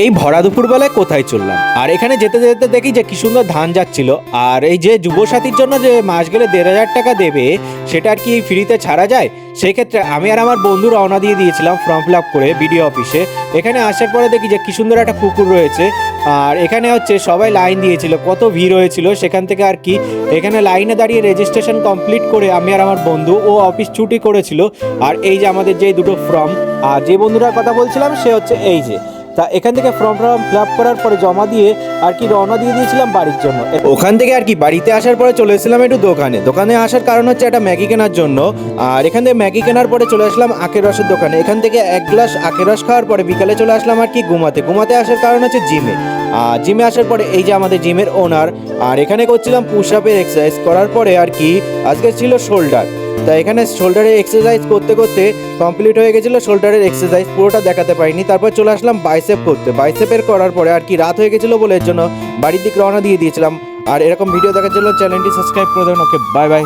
এই ভরা দুপুরবেলায় কোথায় চললাম, আর এখানে যেতে যেতে দেখি যে কি সুন্দর ধান যাচ্ছিল। আর এই যে যুবসাথীর জন্য যে মাস গেলে 1,500 টাকা দেবে, সেটা আর কি ফ্রিতে ছাড়া যায়। সেক্ষেত্রে আমি আর আমার বন্ধু রওনা দিয়ে দিয়েছিলাম ফর্ম ফিল আপ করে বিডিও অফিসে। এখানে আসার পরে দেখি যে কি সুন্দর একটা পুকুর রয়েছে, আর এখানে হচ্ছে সবাই লাইন দিয়েছিল, কত ভিড় হয়েছিল। সেখান থেকে আর কি এখানে লাইনে দাঁড়িয়ে রেজিস্ট্রেশন কমপ্লিট করে আমি আর আমার বন্ধু ও অফিস ছুটি করেছিল। আর এই যে আমাদের যে দুটো ফর্ম, আর যে বন্ধুটার কথা বলছিলাম সে হচ্ছে এই যে। তা এখান থেকে ফর্ম ফিল আপ করার পরে জমা দিয়ে আর কি রওনা দিয়ে দিয়েছিলাম বাড়ির জন্য। ওখান থেকে আর কি বাড়িতে আসার পরে চলে এসেছিলাম একটু দোকানে আসার কারণ হচ্ছে একটা ম্যাগি কেনার জন্য। আর এখান থেকে ম্যাগি কেনার পরে চলে আসলাম আখের রসের দোকানে। এখান থেকে 1 গ্লাস আখের রস খাওয়ার পরে বিকালে চলে আসলাম আর কি ঘুমাতে আসার কারণ হচ্ছে জিমে আসার পরে এই যে আমাদের জিমের ওনার। আর এখানে করছিলাম পুশ আপের এক্সারসাইজ করার পরে আর কি আজকে ছিল শোল্ডার। তা এখানে শোল্ডারের এক্সারসাইজ করতে করতে কমপ্লিট হয়ে গেছিলো শোল্ডারের এক্সারসাইজ, পুরোটা দেখাতে পারিনি। তারপর চলে আসলাম বাইসেপ করতে। বাইসেপের করার পরে আর কি রাত হয়ে গেছিলো বলে এর জন্য বাড়ির দিকে রওনা দিয়ে দিয়েছিলাম। আর এরকম ভিডিও দেখার জন্য চ্যানেলটি সাবস্ক্রাইব করে দেবেন। ওকে, বাই বাই।